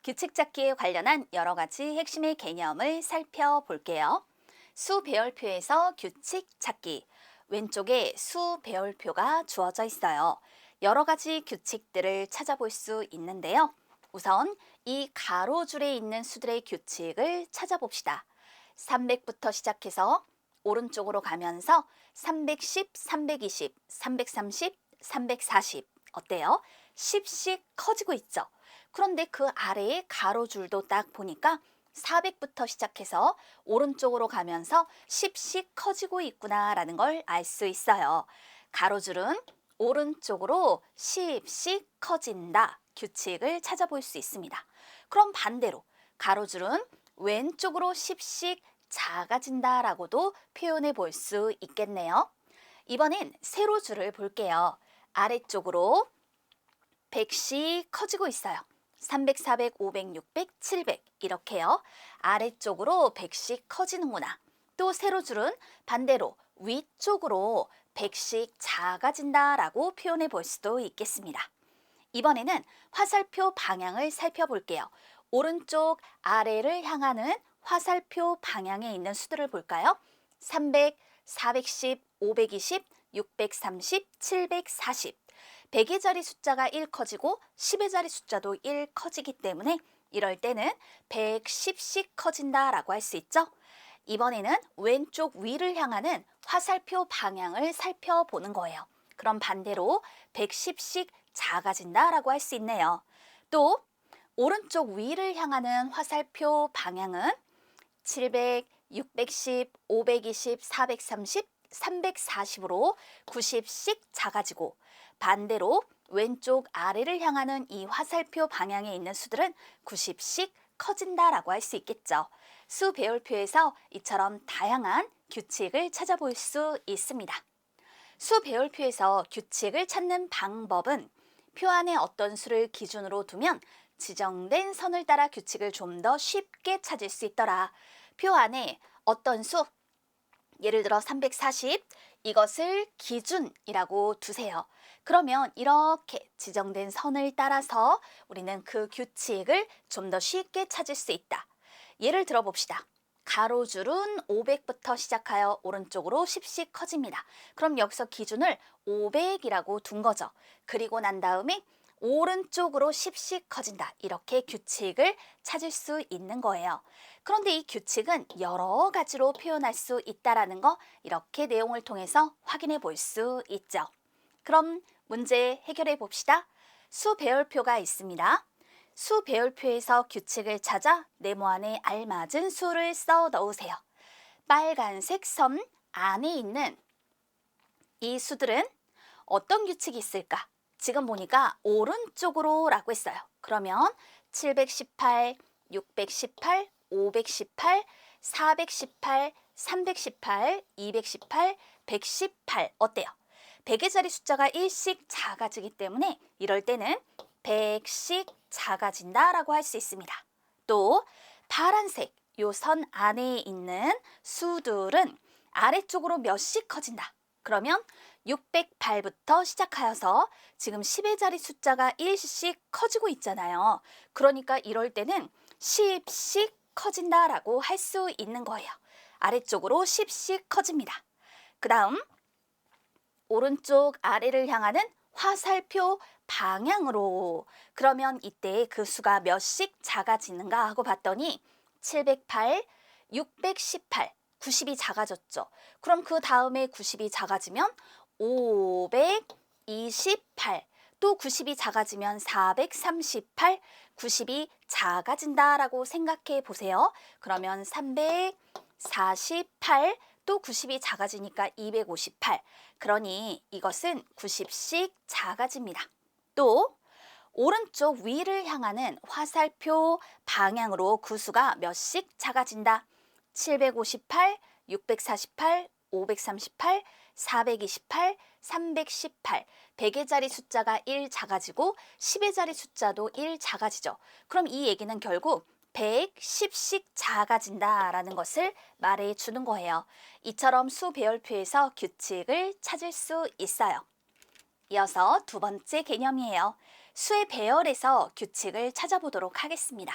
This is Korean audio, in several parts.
규칙 찾기에 관련한 여러 가지 핵심의 개념을 살펴볼게요. 수 배열표에서 규칙 찾기. 왼쪽에 수 배열표가 주어져 있어요. 여러 가지 규칙들을 찾아볼 수 있는데요. 우선 이 가로줄에 있는 수들의 규칙을 찾아봅시다. 300부터 시작해서 오른쪽으로 가면서 310, 320, 330, 340 어때요? 10씩 커지고 있죠. 그런데 그 아래에 가로줄도 딱 보니까 400부터 시작해서 오른쪽으로 가면서 10씩 커지고 있구나라는 걸 알 수 있어요. 가로줄은 오른쪽으로 10씩 커진다. 규칙을 찾아볼 수 있습니다. 그럼 반대로 가로줄은 왼쪽으로 10씩 작아진다라고도 표현해 볼 수 있겠네요. 이번엔 세로줄을 볼게요. 아래쪽으로 100씩 커지고 있어요. 300, 400, 500, 600, 700 이렇게요. 아래쪽으로 100씩 커지는구나. 또 세로줄은 반대로 위쪽으로 100씩 작아진다라고 표현해 볼 수도 있겠습니다. 이번에는 화살표 방향을 살펴볼게요. 오른쪽 아래를 향하는 화살표 방향에 있는 수들을 볼까요? 300, 410, 520, 630, 740. 100의 자리 숫자가 1 커지고 10의 자리 숫자도 1 커지기 때문에 이럴 때는 110씩 커진다라고 할 수 있죠. 이번에는 왼쪽 위를 향하는 화살표 방향을 살펴보는 거예요. 그럼 반대로 110씩 작아진다라고 할 수 있네요. 또 오른쪽 위를 향하는 화살표 방향은 700, 610, 520, 430, 340으로 90씩 작아지고 반대로 왼쪽 아래를 향하는 이 화살표 방향에 있는 수들은 90씩 커진다라고 할 수 있겠죠. 수 배열표에서 이처럼 다양한 규칙을 찾아볼 수 있습니다. 수 배열표에서 규칙을 찾는 방법은 표 안에 어떤 수를 기준으로 두면 지정된 선을 따라 규칙을 좀 더 쉽게 찾을 수 있더라. 표 안에 어떤 수, 예를 들어 340, 이것을 기준이라고 두세요. 그러면 이렇게 지정된 선을 따라서 우리는 그 규칙을 좀 더 쉽게 찾을 수 있다. 예를 들어 봅시다. 가로줄은 500부터 시작하여 오른쪽으로 10씩 커집니다. 그럼 여기서 기준을 500이라고 둔 거죠. 그리고 난 다음에 오른쪽으로 10씩 커진다. 이렇게 규칙을 찾을 수 있는 거예요. 그런데 이 규칙은 여러 가지로 표현할 수 있다라는 거 이렇게 내용을 통해서 확인해 볼 수 있죠. 그럼 문제 해결해 봅시다. 수 배열표가 있습니다. 수 배열표에서 규칙을 찾아 네모 안에 알맞은 수를 써 넣으세요. 빨간색 선 안에 있는 이 수들은 어떤 규칙이 있을까? 지금 보니까 오른쪽으로 라고 했어요. 그러면 718, 618, 518, 418, 318, 218, 118 어때요? 100의 자리 숫자가 1씩 작아지기 때문에 이럴 때는 100씩 작아진다라고 할 수 있습니다. 또 파란색 요 선 안에 있는 수들은 아래쪽으로 몇씩 커진다. 그러면 608부터 시작하여서 지금 10의 자리 숫자가 1씩 커지고 있잖아요. 그러니까 이럴 때는 10씩 커진다라고 할 수 있는 거예요. 아래쪽으로 10씩 커집니다. 그 다음 오른쪽 아래를 향하는 화살표 방향으로 그러면 이때 그 수가 몇씩 작아지는가 하고 봤더니 708, 618, 90이 작아졌죠. 그럼 그 다음에 90이 작아지면 528, 또 90이 작아지면 438, 90이 작아진다라고 생각해 보세요. 그러면 348, 또 90이 작아지니까 258. 그러니 이것은 90씩 작아집니다. 또 오른쪽 위를 향하는 화살표 방향으로 그 수가 몇씩 작아진다. 758, 648, 538, 428, 318, 100의 자리 숫자가 1 작아지고 10의 자리 숫자도 1 작아지죠. 그럼 이 얘기는 결국 110씩 작아진다라는 것을 말해 주는 거예요. 이처럼 수 배열표에서 규칙을 찾을 수 있어요. 이어서 두 번째 개념이에요. 수의 배열에서 규칙을 찾아보도록 하겠습니다.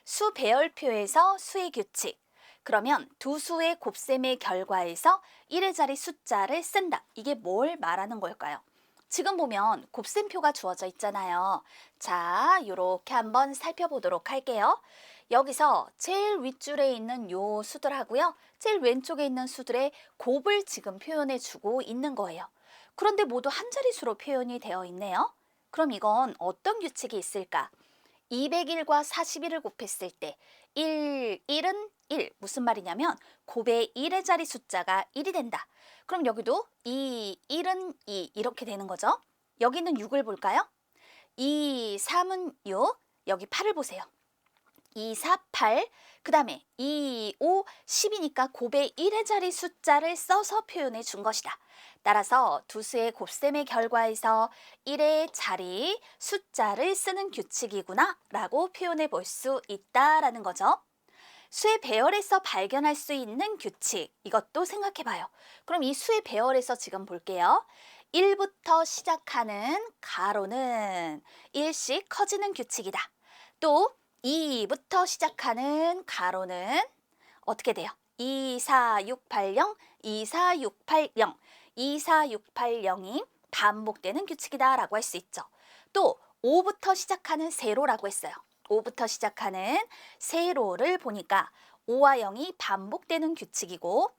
수 배열표에서 수의 규칙. 그러면 두 수의 곱셈의 결과에서 1의 자리 숫자를 쓴다. 이게 뭘 말하는 걸까요? 지금 보면 곱셈표가 주어져 있잖아요. 자, 요렇게 한번 살펴보도록 할게요. 여기서 제일 윗줄에 있는 요 수들하고요. 제일 왼쪽에 있는 수들의 곱을 지금 표현해 주고 있는 거예요. 그런데 모두 한 자릿수로 표현이 되어 있네요. 그럼 이건 어떤 규칙이 있을까? 201과 41을 곱했을 때 1은 1. 무슨 말이냐면 곱의 1의 자리 숫자가 1이 된다. 그럼 여기도 1은 2 이렇게 되는 거죠. 여기는 6을 볼까요? 2, 3은 6. 여기 8을 보세요. 2, 4, 8. 그 다음에 2, 5, 10이니까 곱의 1의 자리 숫자를 써서 표현해 준 것이다. 따라서 두 수의 곱셈의 결과에서 1의 자리 숫자를 쓰는 규칙이구나 라고 표현해 볼 수 있다라는 거죠. 수의 배열에서 발견할 수 있는 규칙, 이것도 생각해 봐요. 그럼 이 수의 배열에서 지금 볼게요. 1부터 시작하는 가로는 1씩 커지는 규칙이다. 또 2부터 시작하는 가로는 어떻게 돼요? 2, 4, 6, 8, 0, 2, 4, 6, 8, 0, 2, 4, 6, 8, 0이 반복되는 규칙이다 라고 할 수 있죠. 또 5부터 시작하는 세로라고 했어요. 5부터 시작하는 세로를 보니까 5와 0이 반복되는 규칙이고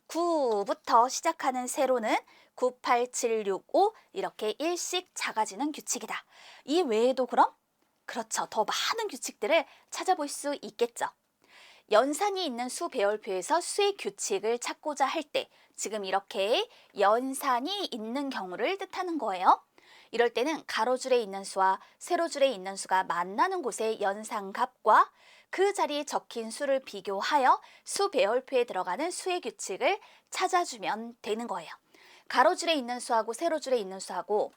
9부터 시작하는 세로는 9, 8, 7, 6, 5 이렇게 1씩 작아지는 규칙이다. 이 외에도 그럼? 그렇죠. 더 많은 규칙들을 찾아볼 수 있겠죠. 연산이 있는 수 배열표에서 수의 규칙을 찾고자 할 때 지금 이렇게 연산이 있는 경우를 뜻하는 거예요. 이럴 때는 가로줄에 있는 수와 세로줄에 있는 수가 만나는 곳의 연산값과 그 자리에 적힌 수를 비교하여 수 배열표에 들어가는 수의 규칙을 찾아주면 되는 거예요. 가로줄에 있는 수하고 세로줄에 있는 수하고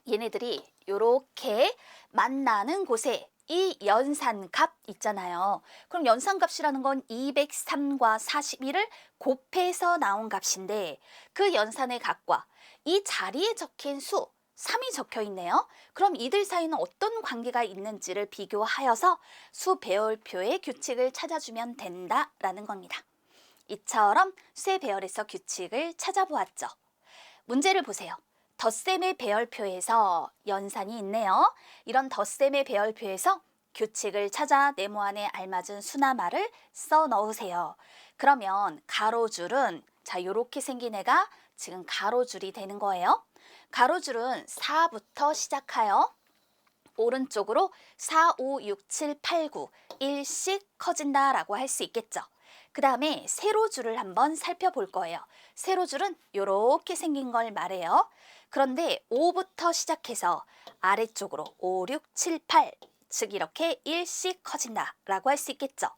얘네들이 이렇게 만나는 곳에 이 연산값 있잖아요. 그럼 연산값이라는 건 203과 41을 곱해서 나온 값인데 그 연산의 값과 이 자리에 적힌 수 3이 적혀 있네요. 그럼 이들 사이는 어떤 관계가 있는지를 비교하여서 수 배열표의 규칙을 찾아주면 된다라는 겁니다. 이처럼 수의 배열에서 규칙을 찾아보았죠. 문제를 보세요. 덧셈의 배열표에서 연산이 있네요. 이런 덧셈의 배열표에서 규칙을 찾아 네모 안에 알맞은 수나 말을 써 넣으세요. 그러면 가로줄은 자 요렇게 생긴 애가 지금 가로줄이 되는 거예요. 가로줄은 4부터 시작하여 오른쪽으로 4, 5, 6, 7, 8, 9 1씩 커진다라고 할 수 있겠죠. 그 다음에 세로줄을 한번 살펴볼 거예요. 세로줄은 이렇게 생긴 걸 말해요. 그런데 5부터 시작해서 아래쪽으로 5, 6, 7, 8 즉 이렇게 1씩 커진다라고 할 수 있겠죠.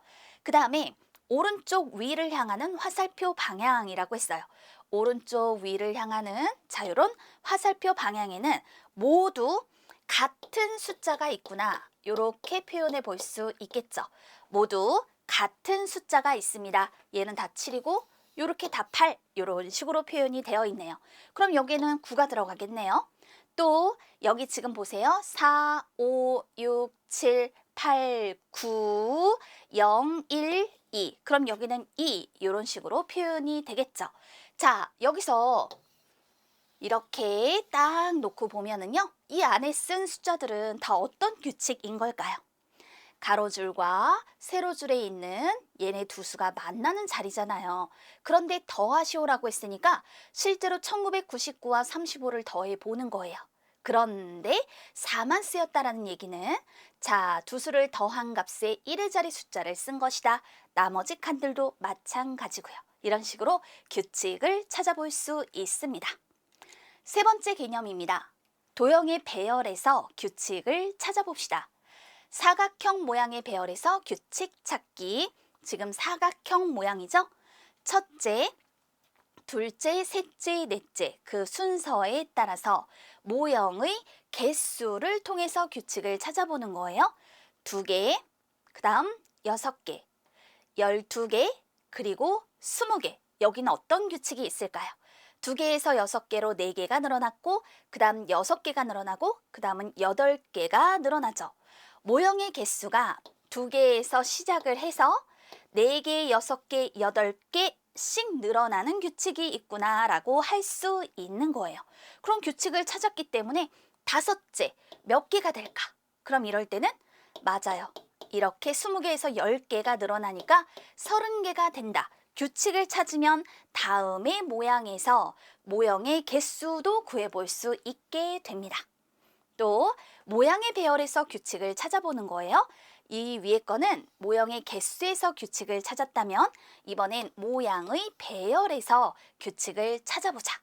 그 다음에 오른쪽 위를 향하는 화살표 방향이라고 했어요. 오른쪽 위를 향하는 자 요런 화살표 방향에는 모두 같은 숫자가 있구나. 이렇게 표현해 볼 수 있겠죠. 모두 같은 숫자가 있습니다. 얘는 다 7이고 이렇게 다 8 이런 식으로 표현이 되어 있네요. 그럼 여기는 9가 들어가겠네요. 또 여기 지금 보세요. 4, 5, 6, 7, 8, 9, 0, 1, 2. 그럼 여기는 2 이런 식으로 표현이 되겠죠. 자, 여기서 이렇게 딱 놓고 보면은요. 이 안에 쓴 숫자들은 다 어떤 규칙인 걸까요? 가로줄과 세로줄에 있는 얘네 두 수가 만나는 자리잖아요. 그런데 더하시오라고 했으니까 실제로 1999와 35를 더해 보는 거예요. 그런데 4만 쓰였다라는 얘기는 자, 두 수를 더한 값에 1의 자리 숫자를 쓴 것이다. 나머지 칸들도 마찬가지고요. 이런 식으로 규칙을 찾아볼 수 있습니다. 세 번째 개념입니다. 도형의 배열에서 규칙을 찾아봅시다. 사각형 모양의 배열에서 규칙 찾기. 지금 사각형 모양이죠? 첫째, 둘째, 셋째, 넷째 그 순서에 따라서 모형의 개수를 통해서 규칙을 찾아보는 거예요. 2개, 그 다음 6개, 12개, 그리고 20개. 여기는 어떤 규칙이 있을까요? 2개에서 6개로 4개가 늘어났고 그 다음 6개가 늘어나고 그 다음은 8개가 늘어나죠. 모형의 개수가 2개에서 시작을 해서 4개, 6개, 8개씩 늘어나는 규칙이 있구나 라고 할 수 있는 거예요. 그럼 규칙을 찾았기 때문에 5째 몇 개가 될까? 그럼 이럴 때는 맞아요. 이렇게 20개에서 10개가 늘어나니까 30개가 된다. 규칙을 찾으면 다음의 모양에서 모형의 개수도 구해볼 수 있게 됩니다. 또 모양의 배열에서 규칙을 찾아보는 거예요. 이 위에 거는 모형의 개수에서 규칙을 찾았다면 이번엔 모양의 배열에서 규칙을 찾아보자.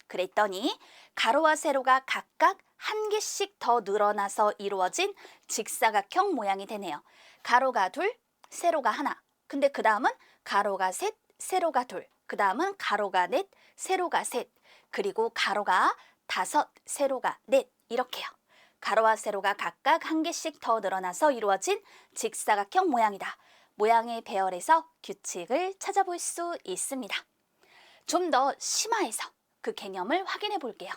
그랬더니 가로와 세로가 각각 1개씩 더 늘어나서 이루어진 직사각형 모양이 되네요. 가로가 2, 세로가 1. 근데 그 다음은 가로가 3, 세로가 2. 그 다음은 가로가 4, 세로가 3. 그리고 가로가 5, 세로가 4. 이렇게요. 가로와 세로가 각각 1개씩 더 늘어나서 이루어진 직사각형 모양이다. 모양의 배열에서 규칙을 찾아볼 수 있습니다. 좀 더 심화해서 그 개념을 확인해 볼게요.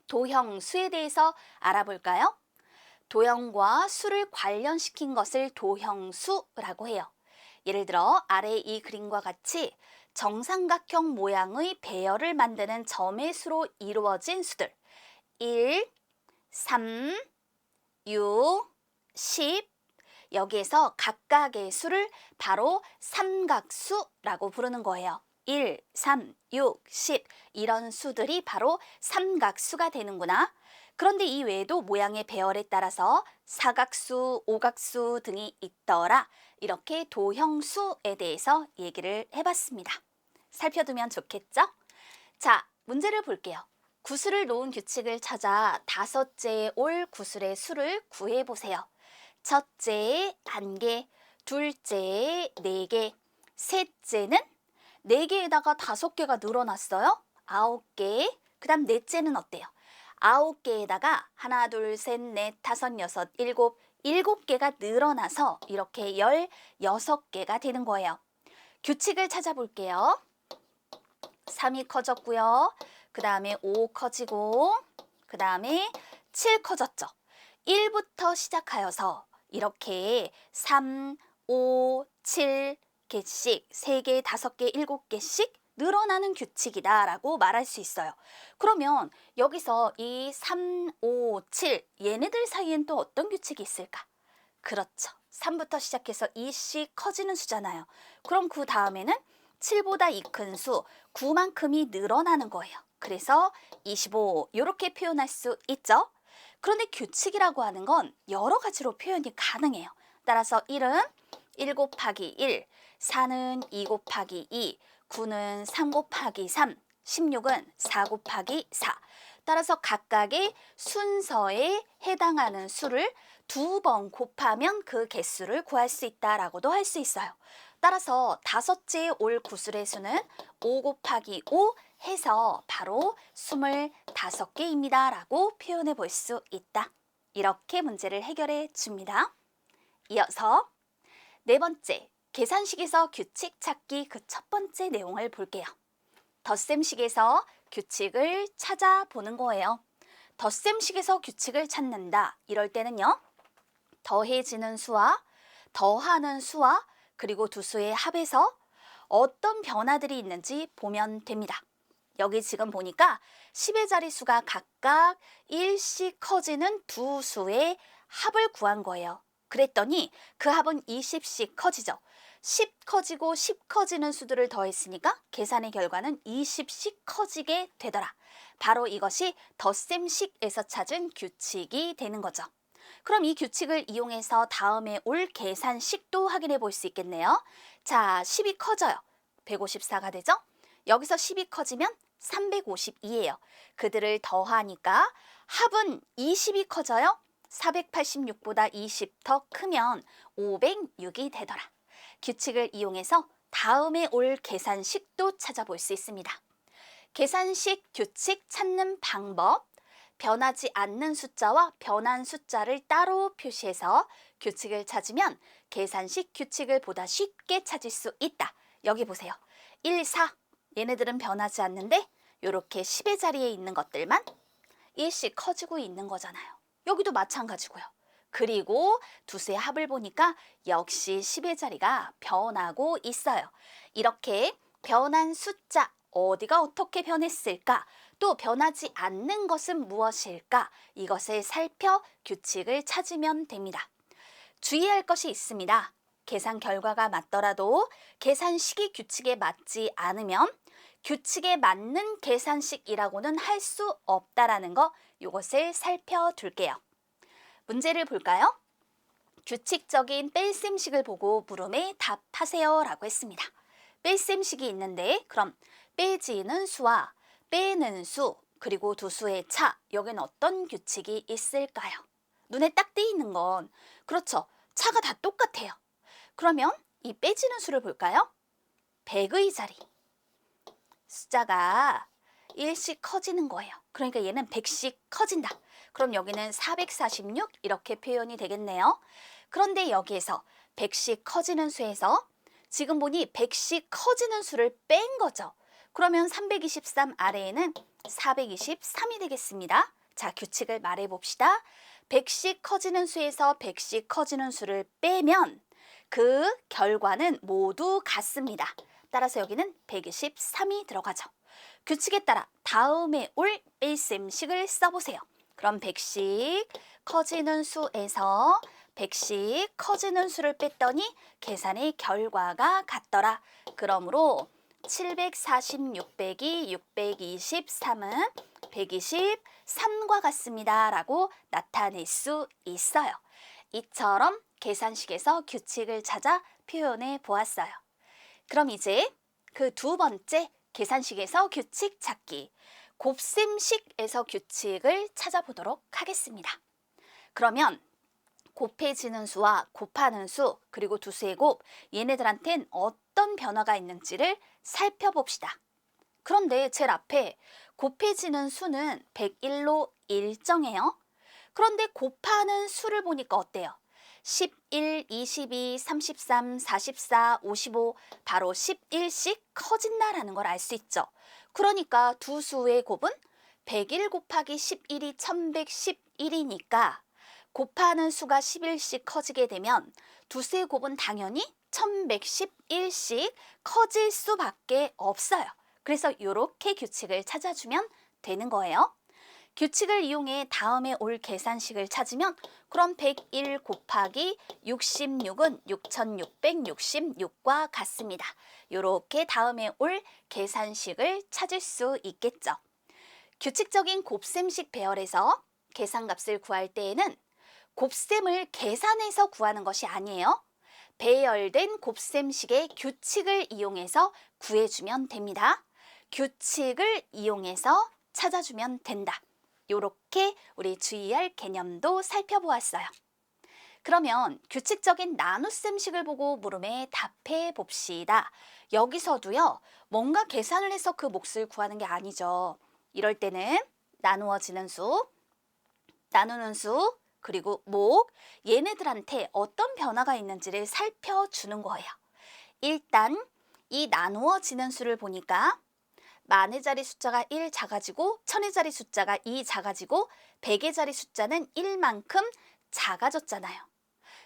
도형, 수에 대해서 알아볼까요? 도형과 수를 관련시킨 것을 도형수라고 해요. 예를 들어 아래 이 그림과 같이 정삼각형 모양의 배열을 만드는 점의 수로 이루어진 수들 1, 3, 6, 10 여기에서 각각의 수를 바로 삼각수라고 부르는 거예요. 1, 3, 6, 10 이런 수들이 바로 삼각수가 되는구나. 그런데 이 외에도 모양의 배열에 따라서 사각수, 오각수 등이 있더라. 이렇게 도형수에 대해서 얘기를 해봤습니다. 살펴두면 좋겠죠? 자, 문제를 볼게요. 구슬을 놓은 규칙을 찾아 5째에 올 구슬의 수를 구해보세요. 첫째에 1개, 둘째에 4개, 셋째는 4개에다가 5개가 늘어났어요. 9개, 그 다음 넷째는 어때요? 9개에다가 하나, 둘, 셋, 넷, 다섯, 여섯, 일곱, 7개가 늘어나서 이렇게 16개가 되는 거예요. 규칙을 찾아볼게요. 3이 커졌고요. 그 다음에 5 커지고 그 다음에 7 커졌죠. 1부터 시작하여서 이렇게 3, 5, 7개씩 3개, 5개, 7개씩 늘어나는 규칙이다 라고 말할 수 있어요. 그러면 여기서 이 3, 5, 7 얘네들 사이엔 또 어떤 규칙이 있을까? 그렇죠. 3부터 시작해서 2씩 커지는 수잖아요. 그럼 그 다음에는 7보다 2 큰 수 9만큼이 늘어나는 거예요. 그래서 25 이렇게 표현할 수 있죠. 그런데 규칙이라고 하는 건 여러 가지로 표현이 가능해요. 따라서 1은 1 곱하기 1, 4는 2 곱하기 2, 9는 3 곱하기 3, 16은 4 곱하기 4. 따라서 각각의 순서에 해당하는 수를 2번 곱하면 그 개수를 구할 수 있다라고도 할 수 있어요. 따라서 5째에 올 구슬의 수는 5 곱하기 5 해서 바로 25개입니다 라고 표현해 볼 수 있다. 이렇게 문제를 해결해 줍니다. 이어서 4번째, 계산식에서 규칙 찾기 그 첫 번째 내용을 볼게요. 덧셈식에서 규칙을 찾아보는 거예요. 덧셈식에서 규칙을 찾는다. 이럴 때는요. 더해지는 수와 더하는 수와 그리고 두 수의 합에서 어떤 변화들이 있는지 보면 됩니다. 여기 지금 보니까 10의 자릿수가 각각 1씩 커지는 두 수의 합을 구한 거예요. 그랬더니 그 합은 20씩 커지죠. 10 커지고 10 커지는 수들을 더했으니까 계산의 결과는 20씩 커지게 되더라. 바로 이것이 덧셈식에서 찾은 규칙이 되는 거죠. 그럼 이 규칙을 이용해서 다음에 올 계산식도 확인해 볼 수 있겠네요. 자, 10이 커져요. 154가 되죠? 여기서 10이 커지면 352예요. 그들을 더하니까 합은 20이 커져요. 486보다 20 더 크면 506이 되더라. 규칙을 이용해서 다음에 올 계산식도 찾아볼 수 있습니다. 계산식 규칙 찾는 방법. 변하지 않는 숫자와 변한 숫자를 따로 표시해서 규칙을 찾으면 계산식 규칙을 보다 쉽게 찾을 수 있다. 여기 보세요. 1, 4 얘네들은 변하지 않는데 이렇게 10의 자리에 있는 것들만 일씩 커지고 있는 거잖아요. 여기도 마찬가지고요. 그리고 두수의 합을 보니까 역시 10의 자리가 변하고 있어요. 이렇게 변한 숫자, 어디가 어떻게 변했을까? 또 변하지 않는 것은 무엇일까? 이것을 살펴 규칙을 찾으면 됩니다. 주의할 것이 있습니다. 계산 결과가 맞더라도 계산식이 규칙에 맞지 않으면 규칙에 맞는 계산식이라고는 할 수 없다라는 거, 이것을 살펴둘게요. 문제를 볼까요? 규칙적인 뺄셈식을 보고 물음에 답하세요 라고 했습니다. 뺄셈식이 있는데 그럼 빼지는 수와 빼는 수 그리고 두 수의 차, 여기는 어떤 규칙이 있을까요? 눈에 딱 띄이는 건 그렇죠. 차가 다 똑같아요. 그러면 이 빼지는 수를 볼까요? 100의 자리. 숫자가 1씩 커지는 거예요. 그러니까 얘는 100씩 커진다. 그럼 여기는 446 이렇게 표현이 되겠네요. 그런데 여기에서 100씩 커지는 수에서 지금 보니 100씩 커지는 수를 뺀 거죠. 그러면 323 아래에는 423이 되겠습니다. 자, 규칙을 말해 봅시다. 100씩 커지는 수에서 100씩 커지는 수를 빼면 그 결과는 모두 같습니다. 따라서 여기는 123이 들어가죠. 규칙에 따라 다음에 올 뺄셈식을 써보세요. 그럼 100씩 커지는 수에서 100씩 커지는 수를 뺐더니 계산의 결과가 같더라. 그러므로 746 빼기 623은 123과 같습니다. 라고 나타낼 수 있어요. 이처럼 계산식에서 규칙을 찾아 표현해 보았어요. 그럼 이제 그 두 번째 계산식에서 규칙 찾기, 곱셈식에서 규칙을 찾아보도록 하겠습니다. 그러면 곱해지는 수와 곱하는 수 그리고 두수의 곱, 얘네들한텐 어떤 변화가 있는지를 살펴봅시다. 그런데 제일 앞에 곱해지는 수는 101로 일정해요. 그런데 곱하는 수를 보니까 어때요? 11, 22, 33, 44, 55 바로 11씩 커진다라는 걸 알 수 있죠. 그러니까 두 수의 곱은 101 곱하기 11이 1111이니까 곱하는 수가 11씩 커지게 되면 두 수의 곱은 당연히 1111씩 커질 수밖에 없어요. 그래서 이렇게 규칙을 찾아주면 되는 거예요. 규칙을 이용해 다음에 올 계산식을 찾으면 그럼 101 곱하기 66은 6666과 같습니다. 이렇게 다음에 올 계산식을 찾을 수 있겠죠. 규칙적인 곱셈식 배열에서 계산값을 구할 때에는 곱셈을 계산해서 구하는 것이 아니에요. 배열된 곱셈식의 규칙을 이용해서 구해주면 됩니다. 규칙을 이용해서 찾아주면 된다. 이렇게 우리 주의할 개념도 살펴보았어요. 그러면 규칙적인 나눗셈식을 보고 물음에 답해 봅시다. 여기서도요, 뭔가 계산을 해서 그 몫을 구하는 게 아니죠. 이럴 때는 나누어지는 수, 나누는 수, 그리고 목, 얘네들한테 어떤 변화가 있는지를 살펴주는 거예요. 일단 이 나누어지는 수를 보니까 만의 자리 숫자가 1 작아지고 1000의 자리 숫자가 2 작아지고 100의 자리 숫자는 1만큼 작아졌잖아요.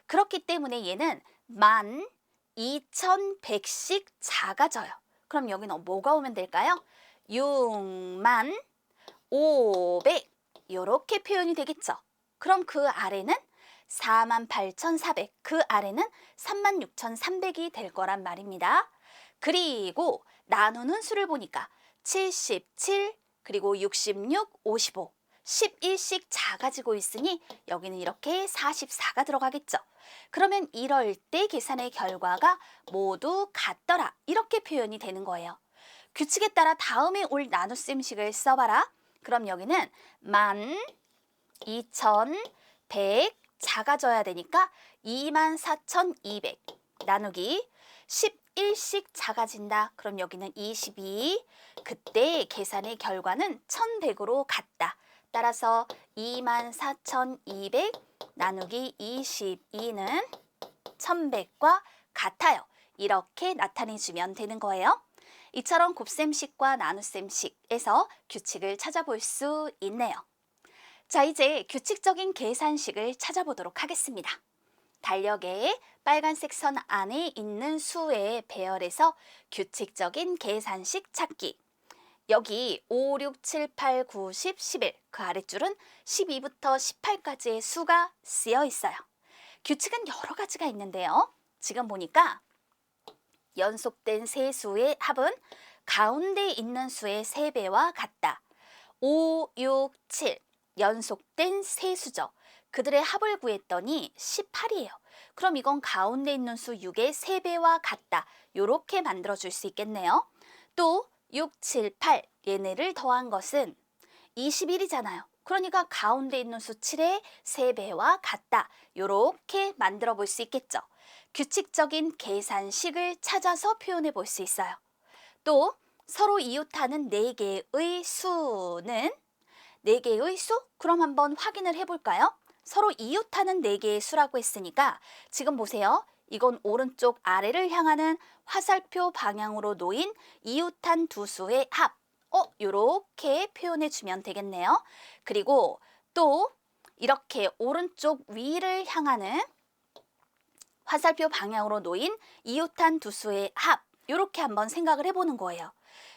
그렇기 때문에 얘는 12,100씩 작아져요. 그럼 여기는 뭐가 오면 될까요? 6만500 이렇게 표현이 되겠죠. 그럼 그 아래는 48,400, 그 아래는 36,300이 될 거란 말입니다. 그리고 나누는 수를 보니까 77, 그리고 66, 55, 11씩 작아지고 있으니 여기는 이렇게 44가 들어가겠죠. 그러면 이럴 때 계산의 결과가 모두 같더라. 이렇게 표현이 되는 거예요. 규칙에 따라 다음에 올 나눗셈식을 써봐라. 그럼 여기는 12,100 작아져야 되니까 24,200 나누기 11씩 작아진다. 그럼 여기는 22. 그때 계산의 결과는 1100으로 같다. 따라서 24,200 나누기 22는 1100과 같아요. 이렇게 나타내주면 되는 거예요. 이처럼 곱셈식과 나눗셈식에서 규칙을 찾아볼 수 있네요. 자, 이제 규칙적인 계산식을 찾아보도록 하겠습니다. 달력의 빨간색 선 안에 있는 수의 배열에서 규칙적인 계산식 찾기. 여기 5, 6, 7, 8, 9, 10, 11, 그 아랫줄은 12부터 18까지의 수가 쓰여 있어요. 규칙은 여러 가지가 있는데요. 지금 보니까 연속된 세 수의 합은 가운데 있는 수의 3배와 같다. 5, 6, 7 연속된 세 수죠. 그들의 합을 구했더니 18이에요. 그럼 이건 가운데 있는 수 6의 3배와 같다. 이렇게 만들어줄 수 있겠네요. 또 6, 7, 8 얘네를 더한 것은 21이잖아요. 그러니까 가운데 있는 수 7의 3배와 같다. 이렇게 만들어 볼 수 있겠죠. 규칙적인 계산식을 찾아서 표현해 볼 수 있어요. 또 서로 이웃하는 4개의 수는 4개의 수? 그럼 한번 확인을 해볼까요? 서로 이웃하는 4개의 수라고 했으니까 지금 보세요. 이건 오른쪽 아래를 향하는 화살표 방향으로 놓인 이웃한 두 수의 합. 요렇게 표현해 주면 되겠네요. 그리고 또 이렇게 오른쪽 위를 향하는 화살표 방향으로 놓인 이웃한 두 수의 합. 요렇게 한번 생각을 해보는 거예요.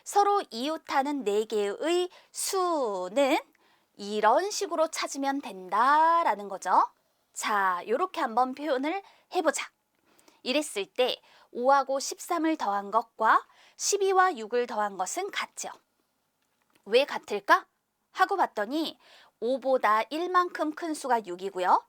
서로 이웃하는 4개의 수는 이런 식으로 찾으면 된다라는 거죠. 자, 요렇게 한번 표현을 해보자. 이랬을 때 5하고 13을 더한 것과 12와 6을 더한 것은 같죠. 왜 같을까? 하고 봤더니 5보다 1만큼 큰 수가 6이고요.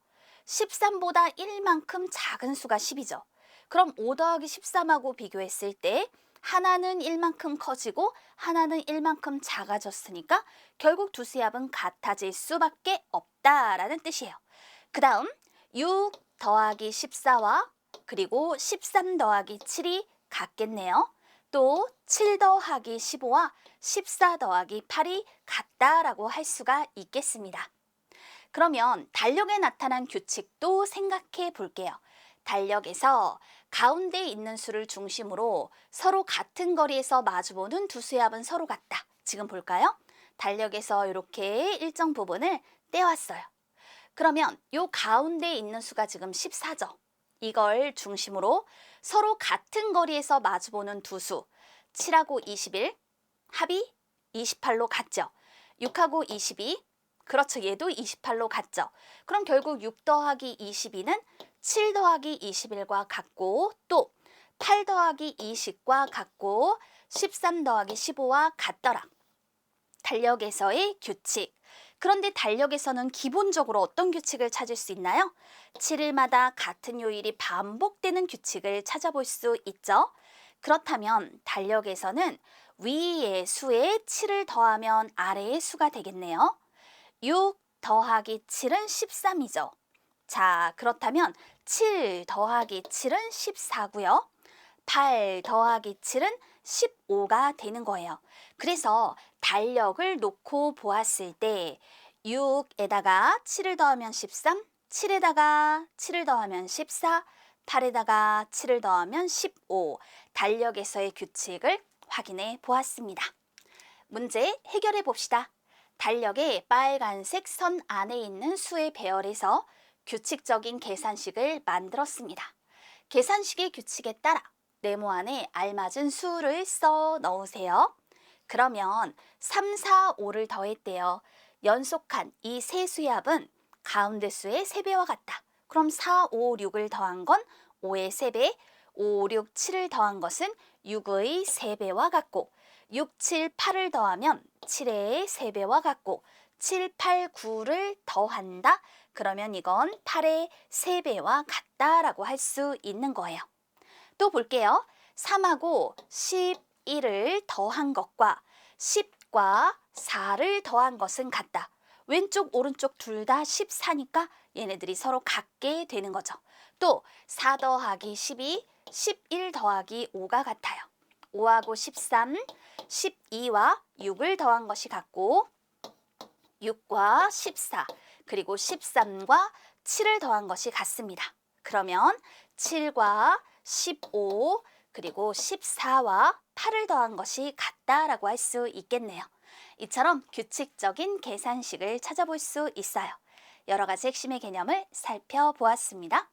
13보다 1만큼 작은 수가 10이죠. 그럼 5 더하기 13하고 비교했을 때 하나는 1만큼 커지고 하나는 1만큼 작아졌으니까 결국 두 수의 합은 같아질 수밖에 없다라는 뜻이에요. 그 다음 6 더하기 14와 그리고 13 더하기 7이 같겠네요. 또 7 더하기 15와 14 더하기 8이 같다라고 할 수가 있겠습니다. 그러면 달력에 나타난 규칙도 생각해 볼게요. 달력에서 가운데 있는 수를 중심으로 서로 같은 거리에서 마주보는 두 수의 합은 서로 같다. 지금 볼까요? 달력에서 이렇게 일정 부분을 떼왔어요. 그러면 요 가운데 있는 수가 지금 14죠. 이걸 중심으로 서로 같은 거리에서 마주보는 두 수, 7하고 21, 합이 28로 같죠. 6하고 22, 그렇죠. 얘도 28로 같죠. 그럼 결국 6 더하기 22는 7 더하기 21과 같고 또 8 더하기 20과 같고 13 더하기 15와 같더라. 달력에서의 규칙. 그런데 달력에서는 기본적으로 어떤 규칙을 찾을 수 있나요? 7일마다 같은 요일이 반복되는 규칙을 찾아볼 수 있죠. 그렇다면 달력에서는 위의 수에 7을 더하면 아래의 수가 되겠네요. 6 더하기 7은 13이죠. 자, 그렇다면 7 더하기 7은 14고요. 8 더하기 7은 15가 되는 거예요. 그래서 달력을 놓고 보았을 때 6에다가 7을 더하면 13, 7에다가 7을 더하면 14, 8에다가 7을 더하면 15. 달력에서의 규칙을 확인해 보았습니다. 문제 해결해 봅시다. 달력의 빨간색 선 안에 있는 수의 배열에서 규칙적인 계산식을 만들었습니다. 계산식의 규칙에 따라 네모 안에 알맞은 수를 써 넣으세요. 그러면 3, 4, 5를 더했대요. 연속한 이 세 수의 합은 가운데 수의 3배와 같다. 그럼 4, 5, 6을 더한 건 5의 3배, 5, 6, 7을 더한 것은 6의 3배와 같고 6, 7, 8을 더하면 7의 3배와 같고 7, 8, 9를 더한다. 그러면 이건 8의 3배와 같다라고 할 수 있는 거예요. 또 볼게요. 3하고 11을 더한 것과 10과 4를 더한 것은 같다. 왼쪽 오른쪽 둘 다 14니까 얘네들이 서로 같게 되는 거죠. 또 4 더하기 12, 11 더하기 5가 같아요. 5하고 13, 12와 6을 더한 것이 같고 6과 14, 그리고 13과 7을 더한 것이 같습니다. 그러면 7과 15, 그리고 14와 8을 더한 것이 같다라고 할 수 있겠네요. 이처럼 규칙적인 계산식을 찾아볼 수 있어요. 여러 가지 핵심의 개념을 살펴보았습니다.